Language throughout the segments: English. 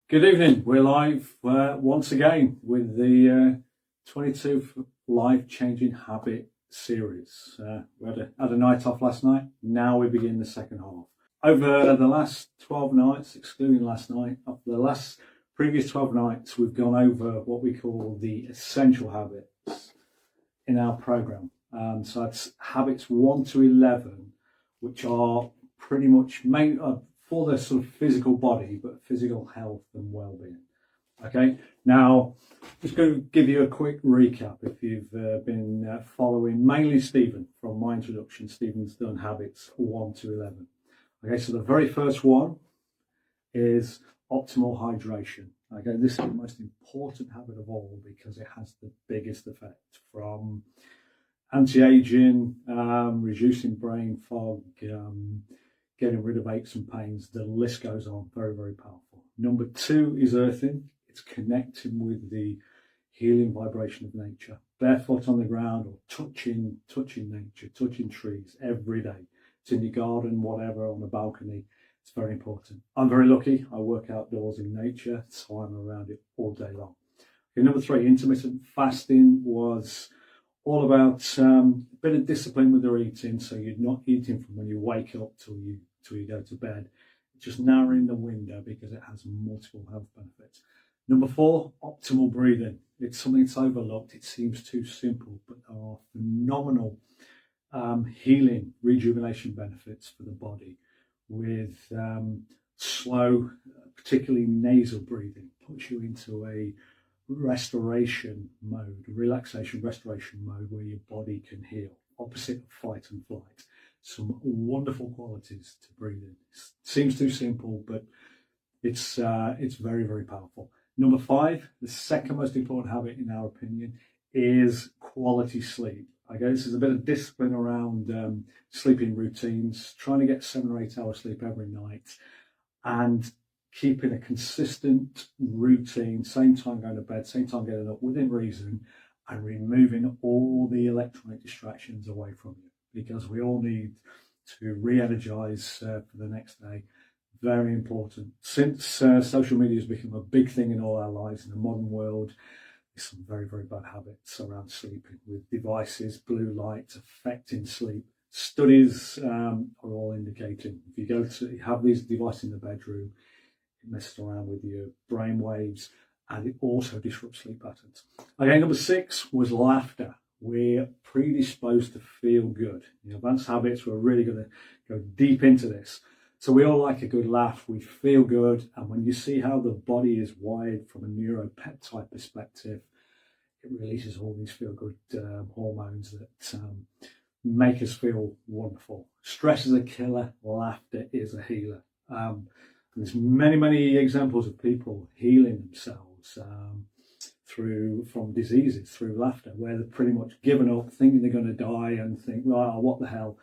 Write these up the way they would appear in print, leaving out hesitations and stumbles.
Good evening. We're live once again with the 22 life-changing habit series. We had a night off last night. Now we begin the second half. Over the last 12 nights, excluding last night, of the last previous 12 nights, we've gone over what we call the essential habits in our program. So it's habits 1 to 11, which are pretty much for the sort of physical body, but physical health and well-being. Okay, now just going to give you a quick recap if you've been following mainly Stephen from my introduction. Stephen's done habits 1 to 11. Okay, so the very first one is optimal hydration. Okay, this is the most important habit of all because it has the biggest effect, from anti-aging, reducing brain fog, getting rid of aches and pains. The list goes on. Very, very powerful. Number 2 is earthing. It's connecting with the healing vibration of nature. Barefoot on the ground or touching nature, touching trees every day. It's in your garden, whatever, on the balcony. It's very important. I'm very lucky. I work outdoors in nature, so I'm around it all day long. Okay, number 3, intermittent fasting was all about a bit of discipline with your eating, so you're not eating from when you wake up till you go to bed. Just narrowing the window because it has multiple health benefits. Number 4, optimal breathing. It's something that's overlooked. It seems too simple, but there are phenomenal healing, rejuvenation benefits for the body with slow, particularly nasal breathing. Puts you into a restoration mode, relaxation restoration mode, where your body can heal, opposite of fight and flight. Some wonderful qualities to breathing. It seems too simple, but it's very, very powerful. Number 5, the second most important habit in our opinion, is quality sleep. Okay, this is a bit of discipline around sleeping routines, trying to get 7 or 8 hours sleep every night, and keeping a consistent routine, same time going to bed, same time getting up within reason, and removing all the electronic distractions away from you, because we all need to re-energize for the next day. Very important. Since social media has become a big thing in all our lives in the modern world, there's some very, very bad habits around sleeping, with devices, blue light affecting sleep. Studies are all indicating if you have these devices in the bedroom, it messes around with your brain waves, and it also disrupts sleep patterns. Okay, number 6 was laughter. We're predisposed to feel good. In advanced habits, we're really going to go deep into this. So we all like a good laugh. We feel good. And when you see how the body is wired from a neuropeptide perspective, it releases all these feel-good hormones that make us feel wonderful. Stress is a killer. Laughter is a healer. There's many, many examples of people healing themselves from diseases through laughter, where they've pretty much given up, thinking they're going to die, and think, right, oh, what the hell?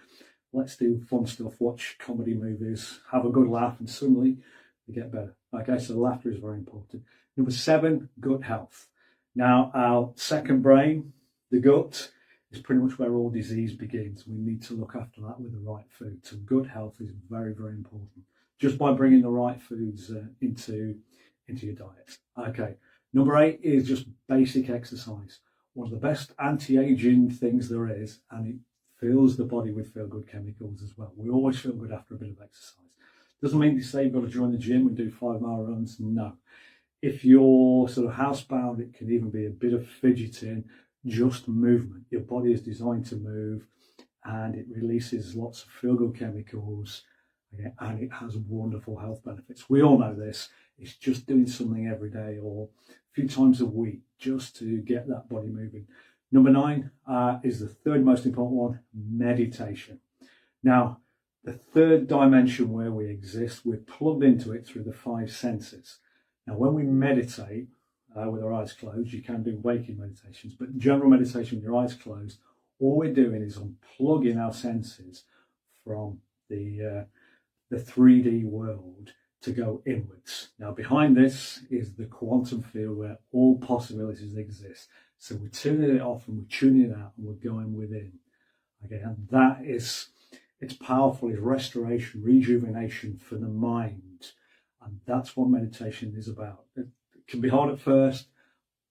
Let's do fun stuff, watch comedy movies, have a good laugh, and suddenly they get better. Okay, so laughter is very important. Number 7, gut health. Now, our second brain, the gut, is pretty much where all disease begins. We need to look after that with the right food. So gut health is very, very important, just by bringing the right foods into your diet. Okay, number 8 is just basic exercise. One of the best anti-aging things there is, and it fills the body with feel-good chemicals as well. We always feel good after a bit of exercise. Doesn't mean to say you've got to join the gym and do 5-mile runs. No. If you're sort of housebound, it can even be a bit of fidgeting, just movement. Your body is designed to move, and it releases lots of feel-good chemicals. Okay, and it has wonderful health benefits. We all know this. It's just doing something every day or a few times a week just to get that body moving. Number 9 is the third most important one, meditation. Now, the third dimension where we exist, we're plugged into it through the 5 senses. Now, when we meditate with our eyes closed, you can do waking meditations, but general meditation with your eyes closed, all we're doing is unplugging our senses from the 3D world to go inwards. Now, behind this is the quantum field where all possibilities exist. So we're tuning it off and we're tuning it out and we're going within. Okay, and that is, it's powerful. It's restoration, rejuvenation for the mind. And that's what meditation is about. It can be hard at first,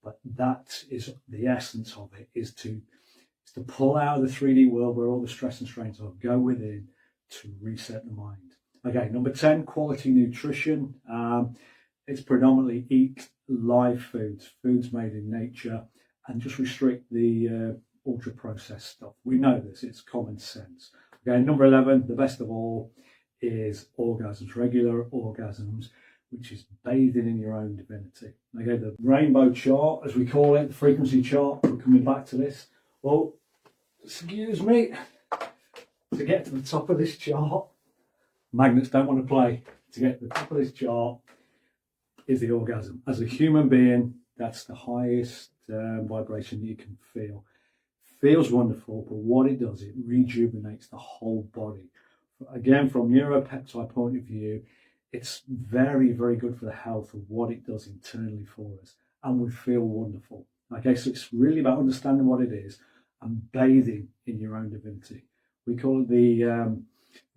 but that is the essence of it, is to pull out of the 3D world where all the stress and strains are, go within to reset the mind. Okay, number 10, quality nutrition. It's predominantly eat live foods made in nature, and just restrict the ultra processed stuff. We know this, it's common sense. Okay, number 11, the best of all, is orgasms, regular orgasms, which is bathing in your own divinity. Okay, the rainbow chart, as we call it, the frequency chart, we're coming back to this. Well, excuse me, to get to the top of this chart, magnets don't want to play. To get to the top of this chart is the orgasm. As a human being, that's the highest vibration that you can feel. Feels wonderful, but what it does, it rejuvenates the whole body. Again, from neuropeptide point of view, it's very, very good for the health of what it does internally for us, and we feel wonderful. Okay, so it's really about understanding what it is and bathing in your own divinity. We call it the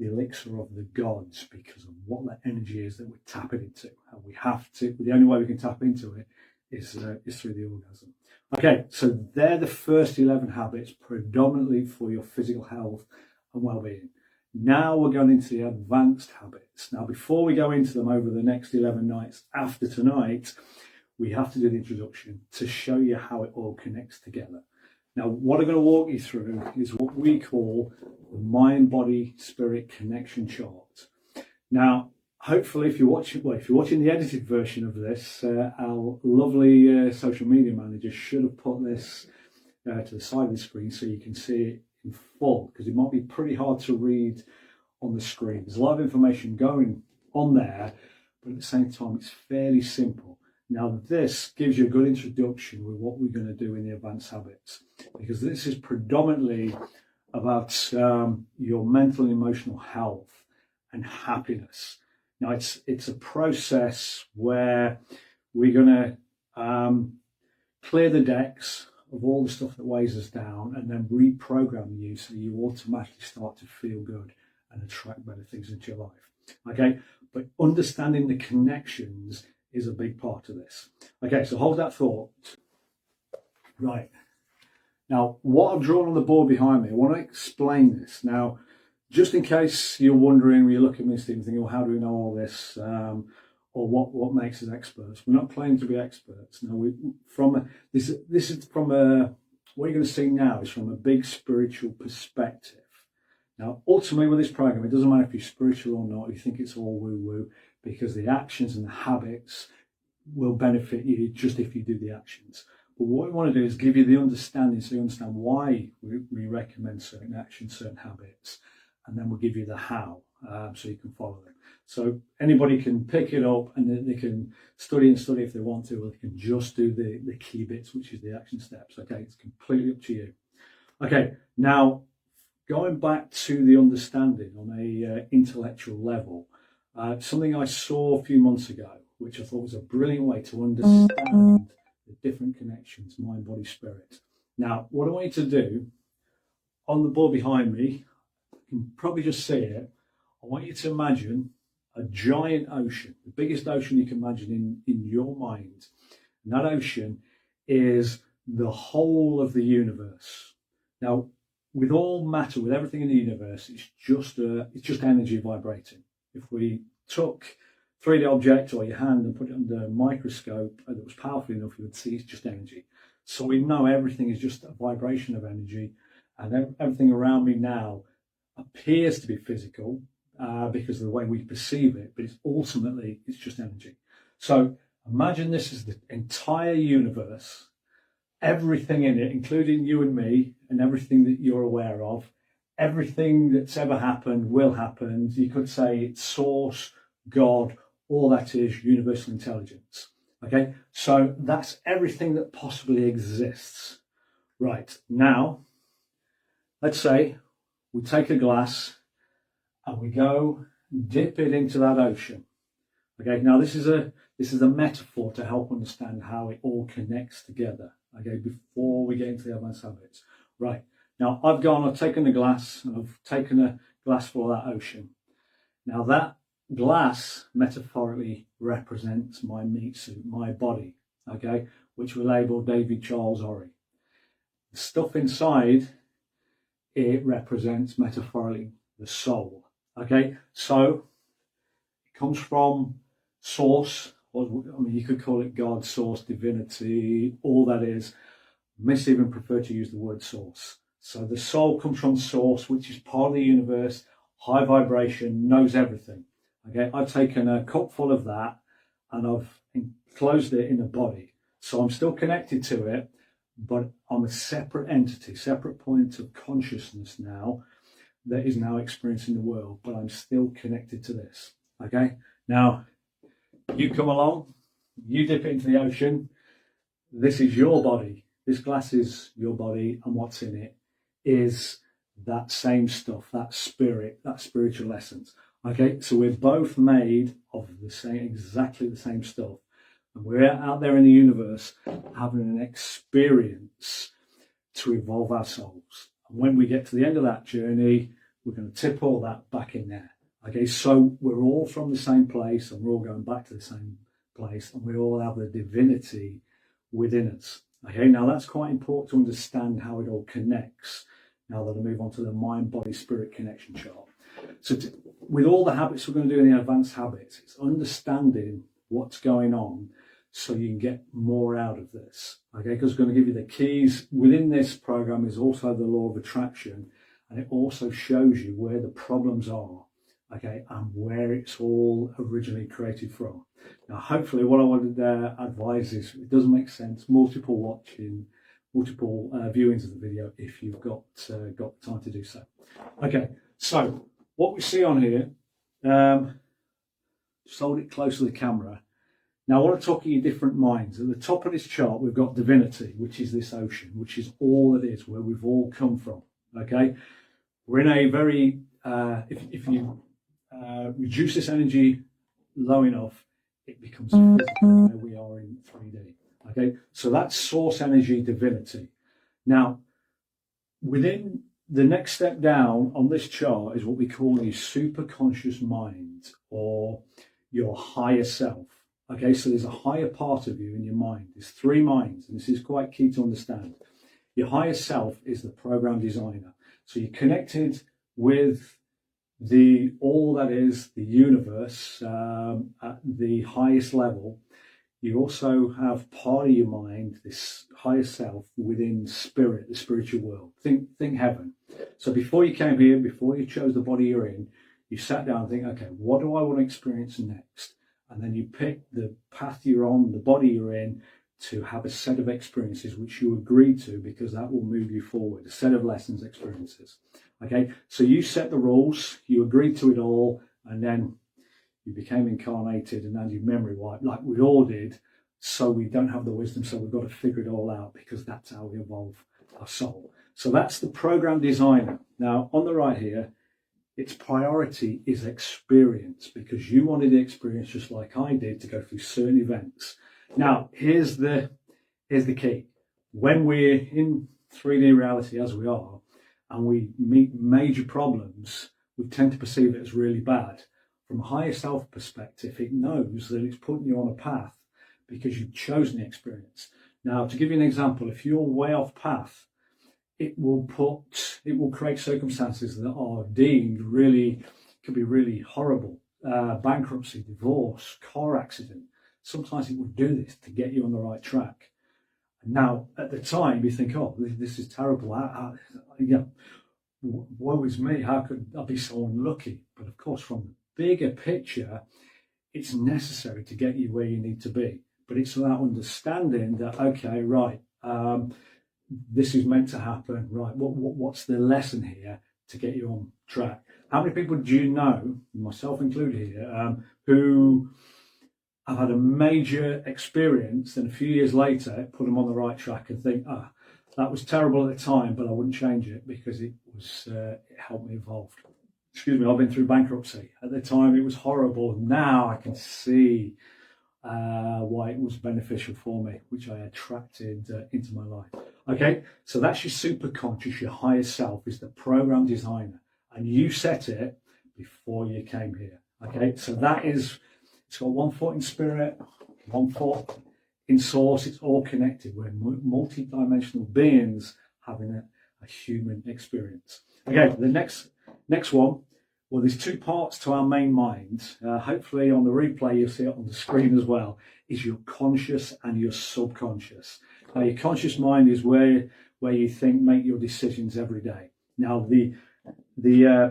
elixir of the gods, because of what that energy is that we're tapping into, and we have to. The only way we can tap into it is through the orgasm. Okay, so they're the first 11 habits, predominantly for your physical health and well-being. Now we're going into the advanced habits. Now, before we go into them over the next 11 nights after tonight, we have to do the introduction to show you how it all connects together. Now, what I'm going to walk you through is what we call the mind-body-spirit connection chart. Now, hopefully, if you're watching the edited version of this, our lovely social media manager should have put this to the side of the screen so you can see it in full, because it might be pretty hard to read on the screen. There's a lot of information going on there, but at the same time, it's fairly simple. Now, this gives you a good introduction with what we're going to do in the advanced habits, because this is predominantly about your mental and emotional health and happiness. Now, it's a process where we're going to clear the decks of all the stuff that weighs us down, and then reprogram you so you automatically start to feel good and attract better things into your life. Okay, but understanding the connections is a big part of this. Okay, so hold that thought. Right. Now, what I've drawn on the board behind me, I want to explain this. Now, just in case you're wondering, you're looking at me thinking, well, how do we know all this? Or what makes us experts? We're not claiming to be experts. No, this is from what you're going to see now is from a big spiritual perspective. Now, ultimately with this program, it doesn't matter if you're spiritual or not, you think it's all woo-woo, because the actions and the habits will benefit you just if you do the actions. But what we want to do is give you the understanding, so you understand why we recommend certain actions, certain habits, and then we'll give you the how, so you can follow them. So anybody can pick it up and then they can study if they want to, or they can just do the key bits, which is the action steps. Okay, it's completely up to you. Okay, now going back to the understanding on a intellectual level, something I saw a few months ago, which I thought was a brilliant way to understand the different connections, mind, body, spirit. Now, what I want you to do, on the board behind me, you can probably just see it, I want you to imagine a giant ocean, the biggest ocean you can imagine in your mind. And that ocean is the whole of the universe. Now, with all matter, with everything in the universe, it's just energy vibrating. If we took a 3D object or your hand and put it under a microscope that was powerful enough, you would see it's just energy. So we know everything is just a vibration of energy, and everything around me now appears to be physical, because of the way we perceive it, but it's just energy. So imagine this is the entire universe, everything in it, including you and me, and everything that you're aware of, everything that's ever happened, will happen. You could say it's source, God, all that is universal intelligence. Okay, so that's everything that possibly exists. Right, now, let's say we take a glass and we go dip it into that ocean. Okay, now this is a metaphor to help understand how it all connects together. Okay, before we get into the advanced habits. Right, now I've taken a glass and I've taken a glass full of that ocean. Now that glass metaphorically represents my meat suit, my body, okay, which we label David Charles Orrey. The stuff inside, it represents metaphorically the soul, okay. So it comes from source, or I mean, you could call it God, source, divinity, all that is. Miss even prefer to use the word source. So the soul comes from source, which is part of the universe, high vibration, knows everything. Okay, I've taken a cup full of that and I've enclosed it in a body. So I'm still connected to it, but I'm a separate entity, separate point of consciousness now that is now experiencing the world, but I'm still connected to this. Okay, now you come along, you dip it into the ocean. This is your body. This glass is your body, and what's in it is that same stuff, that spirit, that spiritual essence. Okay, so we're both made of the same, exactly the same stuff. And we're out there in the universe having an experience to evolve our souls. And when we get to the end of that journey, we're going to tip all that back in there. Okay, so we're all from the same place and we're all going back to the same place, and we all have the divinity within us. Okay, now that's quite important to understand how it all connects. Now that I move on to the mind, body, spirit connection chart. So with all the habits we're going to do in the advanced habits, it's understanding what's going on so you can get more out of this. Okay, because I'm going to give you the keys. Within this program is also the law of attraction, and it also shows you where the problems are, okay, and where it's all originally created from. Now, hopefully what I want to advise is it doesn't make sense, multiple watching, multiple viewings of the video if you've got time to do so. Okay, so what we see on here, just hold it close to the camera. Now, I want to talk to you different minds. At the top of this chart, we've got divinity, which is this ocean, which is all it is, where we've all come from. Okay, we're in a very, if you reduce this energy low enough, it becomes physical where we are in 3D. Okay, so that's source energy, divinity. Now, within the next step down on this chart is what we call your superconscious mind, or your higher self. Okay, so there's a higher part of you in your mind. There's three minds, and this is quite key to understand. Your higher self is the program designer. So you're connected with all that is the universe at the highest level. You also have part of your mind, this higher self, within spirit, the spiritual world. Think heaven. So before you came here, before you chose the body you're in, you sat down and think, okay, what do I want to experience next? And then you pick the path you're on, the body you're in, to have a set of experiences which you agree to, because that will move you forward, a set of lessons, experiences. Okay, so you set the rules, you agreed to it all, and then you became incarnated and had your memory wiped, like we all did. So we don't have the wisdom, so we've got to figure it all out, because that's how we evolve our soul. So that's the program designer. Now, on the right here, its priority is experience, because you wanted the experience just like I did, to go through certain events. Now, here's the key. When we're in 3D reality, as we are, and we meet major problems, we tend to perceive it as really bad. From a higher self perspective, it knows that it's putting you on a path because you've chosen the experience. Now, to give you an example, if you're way off path, it will create circumstances that are deemed could be really horrible. Bankruptcy, divorce, car accident. Sometimes it will do this to get you on the right track. Now, at the time, you think, oh, this is terrible. Woe is me. How could I be so unlucky? But of course, from the bigger picture, it's necessary to get you where you need to be. But it's that understanding that, okay, right, this is meant to happen, right? What's the lesson here to get you on track? How many people do you know, myself included here, who have had a major experience and a few years later put them on the right track and think, that was terrible at the time, but I wouldn't change it because it helped me evolve. Excuse me, I've been through bankruptcy. At the time, it was horrible. Now I can see why it was beneficial for me, which I attracted into my life. Okay, so that's your superconscious, your higher self is the program designer, and you set it before you came here. Okay, so it's got 1 foot in spirit, 1 foot in source. It's all connected. We're multi-dimensional beings having a human experience. Okay, the next one. Well, there's 2 parts to our main mind. Hopefully on the replay, you'll see it on the screen as well, is your conscious and your subconscious. Now, your conscious mind is where you think, make your decisions every day. Now, the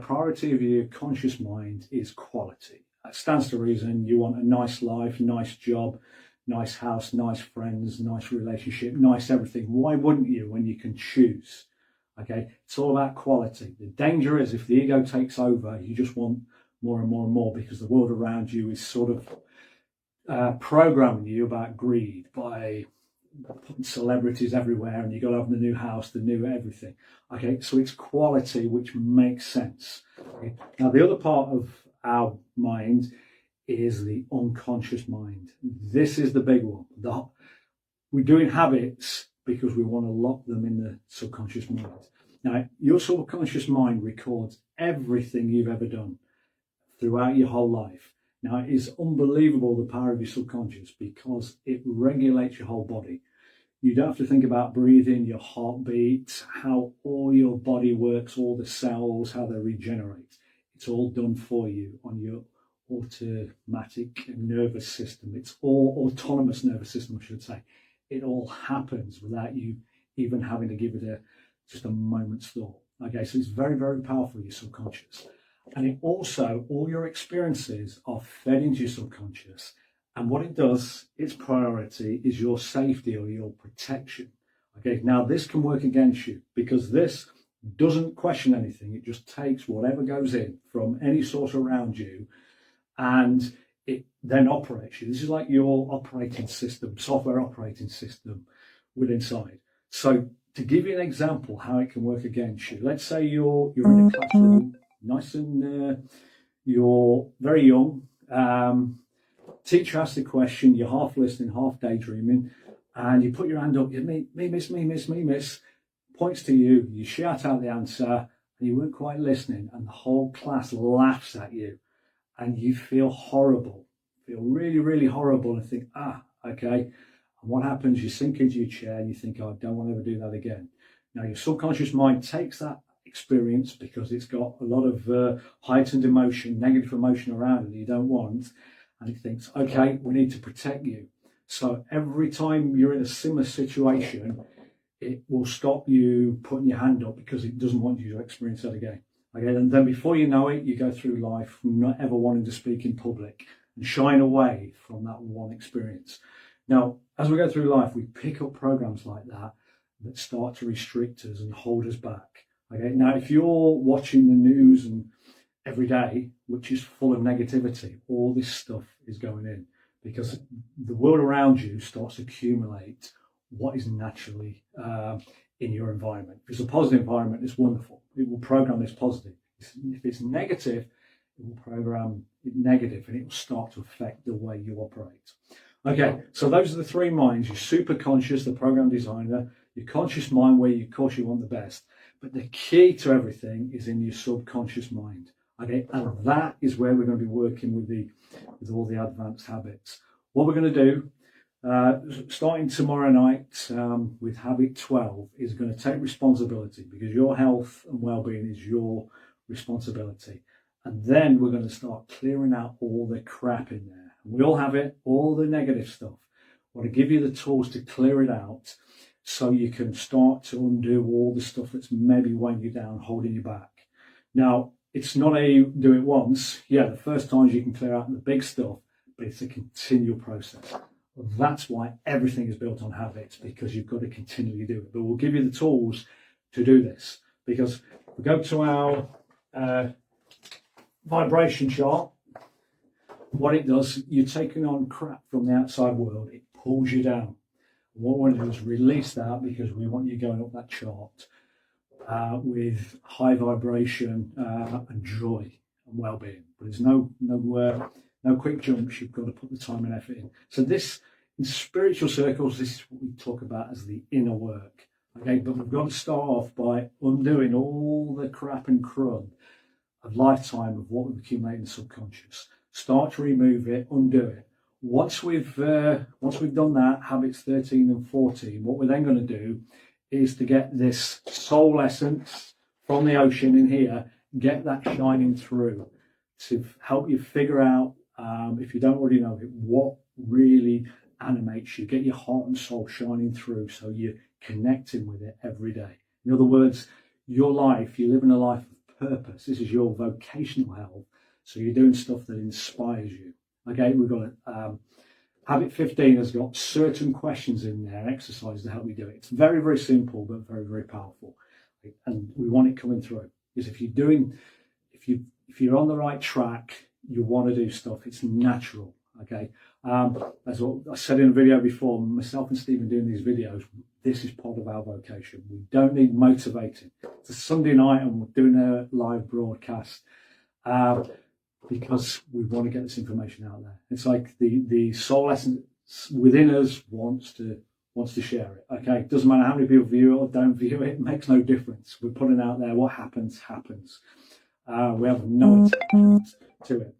priority of your conscious mind is quality. That stands to reason. You want a nice life, nice job, nice house, nice friends, nice relationship, nice everything. Why wouldn't you when you can choose? Okay, it's all about quality. The danger is if the ego takes over, you just want more and more and more because the world around you is sort of programming you about greed by putting celebrities everywhere, and you got to have the new house, the new everything. Okay, so it's quality which makes sense. Okay? Now, the other part of our mind is the unconscious mind. This is the big one. We're doing habits because we want to lock them in the subconscious mind. Now, your subconscious mind records everything you've ever done throughout your whole life. Now, it is unbelievable the power of your subconscious because it regulates your whole body. You don't have to think about breathing, your heartbeat, how all your body works, all the cells, how they regenerate. It's all done for you on your automatic nervous system. It's all autonomous nervous system, I should say. It all happens without you even having to give it just a moment's thought. Okay, so it's very, very powerful, your subconscious. And it also, all your experiences are fed into your subconscious. And what it does, its priority is your safety or your protection. Okay, now this can work against you because this doesn't question anything. It just takes whatever goes in from any source around you and it then operates you. This is like your operating system, software operating system within inside. So to give you an example how it can work against you, let's say you're in a classroom, nice and you're very young. Teacher asks the question, you're half listening, half daydreaming, and you put your hand up, you me, miss, points to you, you shout out the answer, and you weren't quite listening, and the whole class laughs at you, and you feel horrible, feel really, really horrible, and think, okay. And what happens? You sink into your chair, and you think, I don't want to ever do that again. Now, your subconscious mind takes that experience because it's got a lot of heightened emotion, negative emotion around it that you don't want, and it thinks, okay, we need to protect you. So every time you're in a similar situation, it will stop you putting your hand up because it doesn't want you to experience that again. Okay, and then before you know it, you go through life not ever wanting to speak in public and shying away from that one experience. Now, as we go through life, we pick up programs like that start to restrict us and hold us back. Okay, now if you're watching the news and every day, which is full of negativity, all this stuff is going in because the world around you starts to accumulate what is naturally in your environment. If it's a positive environment, it's wonderful. It will program this positive. If it's negative, it will program it negative, and it will start to affect the way you operate. Okay, so those are the 3 minds: your superconscious, the program designer, your conscious mind, where you, of course, you want the best. But the key to everything is in your subconscious mind. Okay, and that is where we're going to be working with all the advanced habits. What we're going to do, starting tomorrow night with habit 12, is going to take responsibility, because your health and well-being is your responsibility. And then we're going to start clearing out all the crap in there. We all have it, all the negative stuff. I want to give you the tools to clear it out so you can start to undo all the stuff that's maybe weighing you down, holding you back. Now, it's not a do it once. Yeah, the first times you can clear out the big stuff, but it's a continual process. That's why everything is built on habits, because you've got to continually do it. But we'll give you the tools to do this, because we go to our vibration chart. What it does, you're taking on crap from the outside world, it pulls you down. What we want to do is release that, because we want you going up that chart with high vibration and joy and well-being. But there's no quick jumps. You've got to put the time and effort in. So this, in spiritual circles, this is what we talk about as the inner work. Okay, but we've got to start off by undoing all the crap and crud of lifetime of what we've accumulated in the subconscious. start to remove it, undo it. Once we've done that, habits 13 and 14, what we're then going to do is to get this soul essence from the ocean in here, get that shining through to help you figure out, if you don't already know it, what really animates you. Get your heart and soul shining through so you're connecting with it every day. In other words, your life, you're living a life of purpose. This is your vocational health. So you're doing stuff that inspires you. Okay, we've got habit 15 has got certain questions in there, exercises to help you do it. It's very, very simple, but very, very powerful. And we want it coming through. Because if you're on the right track, you want to do stuff. It's natural. Okay. As what I said in a video before, myself and Stephen doing these videos, this is part of our vocation. We don't need motivating. It's a Sunday night and we're doing a live broadcast. Because we want to get this information out there. It's like the soul essence within us wants to share it. Okay, it doesn't matter how many people view it or don't view it. It makes no difference. We're putting it out there. What happens. We have no attachment to it.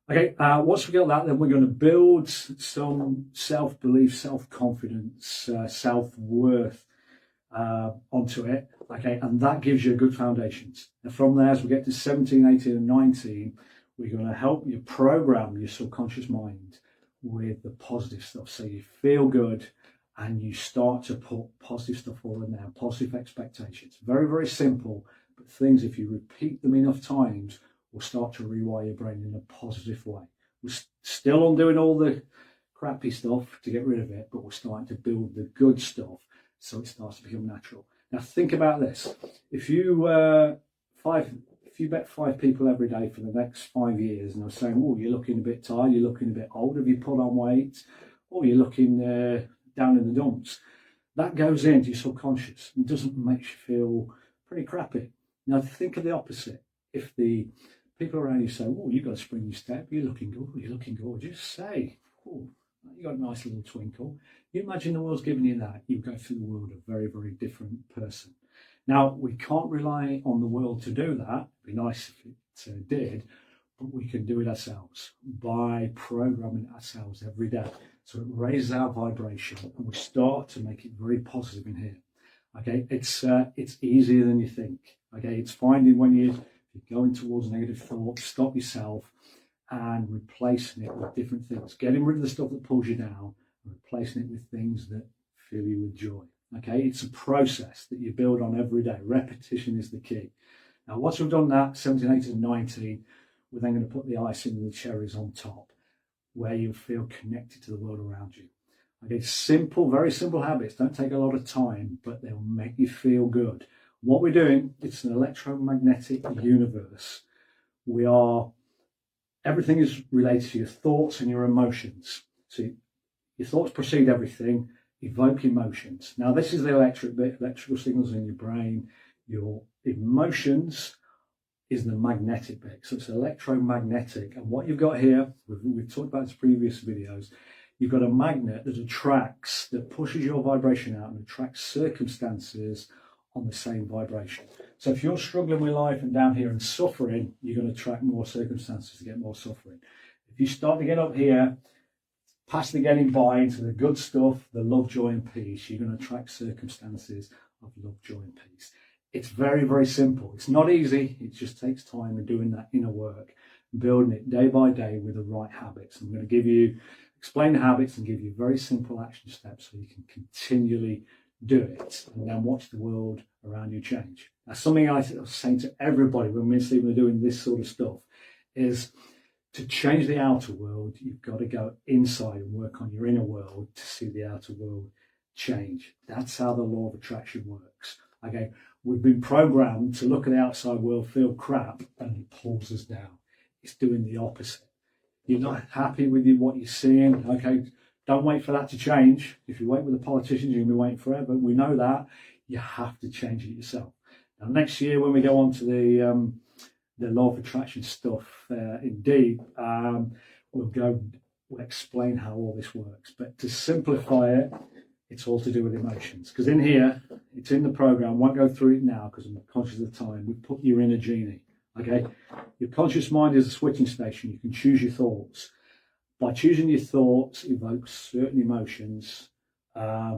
Okay, once we get that, then we're going to build some self-belief, self-confidence, self-worth onto it. Okay, and that gives you a good foundation. And from there, as we get to 17, 18, and 19. We're going to help you program your subconscious mind with the positive stuff. So you feel good and you start to put positive stuff all in there, positive expectations. Very, very simple, but things, if you repeat them enough times, will start to rewire your brain in a positive way. We're still undoing all the crappy stuff to get rid of it, but we're starting to build the good stuff so it starts to become natural. Now think about this. If you bet 5 people every day for the next 5 years and they're saying, oh, you're looking a bit tired, you're looking a bit old, have you put on weight, or you're looking down in the dumps, that goes into your subconscious and doesn't make you feel pretty crappy. Now think of the opposite. If the people around you say, oh, you've got a springy step, you're looking good, you're looking gorgeous, say, oh, you got a nice little twinkle. You imagine the world's giving you that, you go through the world a very, very different person. Now, we can't rely on the world to do that. It'd be nice if it did, but we can do it ourselves by programming ourselves every day. So it raises our vibration and we start to make it very positive in here. Okay, it's easier than you think. Okay, it's finding when you're going towards negative thoughts, stop yourself and replacing it with different things. Getting rid of the stuff that pulls you down and replacing it with things that fill you with joy. Okay, it's a process that you build on every day. Repetition is the key. Now, once we've done that, 17, 18, and 19, we're then going to put the icing and the cherries on top, where you feel connected to the world around you. Okay, simple, very simple habits. Don't take a lot of time, but they'll make you feel good. What we're doing, it's an electromagnetic universe. Everything is related to your thoughts and your emotions. So your thoughts precede everything. Evoke emotions. Now, this is the electrical signals in your brain. Your emotions is the magnetic bit. So it's electromagnetic. And what you've got here, we've talked about in previous videos, you've got a magnet that pushes your vibration out and attracts circumstances on the same vibration. So if you're struggling with life and down here and suffering, you're going to attract more circumstances to get more suffering. If you start to get up here, past the getting by into the good stuff, the love, joy and peace, you're going to attract circumstances of love, joy and peace. It's very, very simple. It's not easy. It just takes time and doing that inner work, building it day by day with the right habits. I'm going to explain the habits and give you very simple action steps so you can continually do it and then watch the world around you change. Now, something I was saying to everybody when me and Stephen are doing this sort of stuff is, to change the outer world, you've got to go inside and work on your inner world to see the outer world change. That's how the law of attraction works. Okay, we've been programmed to look at the outside world, feel crap, and it pulls us down. It's doing the opposite. You're not happy with what you're seeing. Okay, don't wait for that to change. If you wait with the politicians, you're going to be waiting forever. We know that. You have to change it yourself. Now, next year, when we go on to the law of attraction stuff, we'll explain how all this works. But to simplify it, it's all to do with emotions. Because in here, it's in the program. I won't go through it now because I'm conscious of the time. We put your inner genie. Okay, your conscious mind is a switching station. You can choose your thoughts. By choosing your thoughts, evokes certain emotions,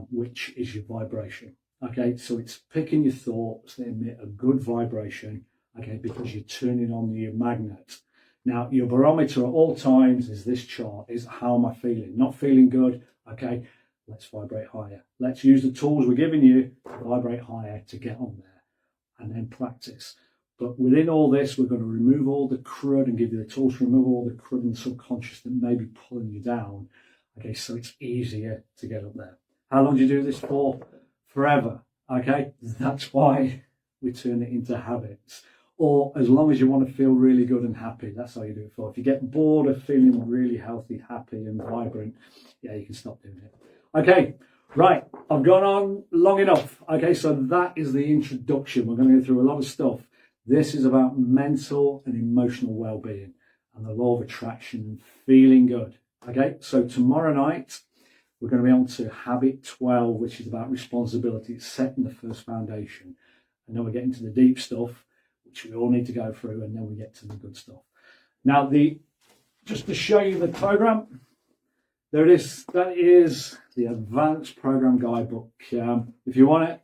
which is your vibration. Okay, so it's picking your thoughts that emit a good vibration. Okay, because you're turning on your magnet. Now, your barometer at all times is this chart, is how am I feeling? Not feeling good, okay, let's vibrate higher. Let's use the tools we're giving you to vibrate higher to get on there and then practice. But within all this, we're going to remove all the crud and give you the tools to remove all the crud and subconscious that may be pulling you down, okay, so it's easier to get up there. How long do you do this for? Forever, okay? That's why we turn it into habits. Or as long as you want to feel really good and happy, that's how you do it for. If you get bored of feeling really healthy, happy and vibrant, yeah, you can stop doing it. Okay, right, I've gone on long enough. Okay, so that is the introduction. We're going to go through a lot of stuff. This is about mental and emotional well-being and the law of attraction and feeling good. Okay, so tomorrow night, we're going to be on to habit 12, which is about responsibility. It's setting the first foundation. And then we're getting to the deep stuff, which we all need to go through, and then we get to the good stuff. Now, just to show you the program, there it is. That is the Advanced Program Guidebook. If you want it,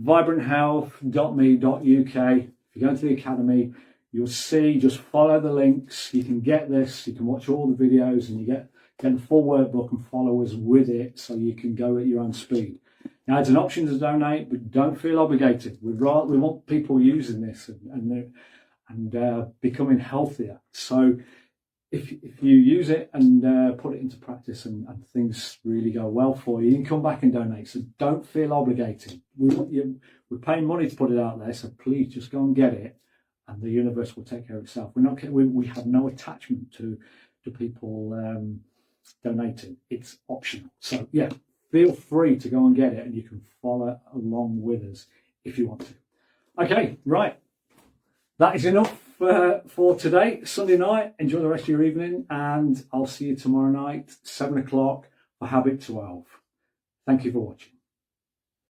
vibranthealth.me.uk. If you go into the academy, you'll see, just follow the links. You can get this, you can watch all the videos, and you get the full workbook and follow us with it, so you can go at your own speed. Now, it's an option to donate, but don't feel obligated. We want people using this and becoming healthier. So if you use it and put it into practice and things really go well for you, you can come back and donate. So don't feel obligated. We're paying money to put it out there, so please just go and get it, and the universe will take care of itself. We have no attachment to people donating. It's optional. So yeah. Feel free to go and get it, and you can follow along with us if you want to. Okay, right. That is enough for today, Sunday night. Enjoy the rest of your evening, and I'll see you tomorrow night, 7 o'clock, for Habit 12. Thank you for watching.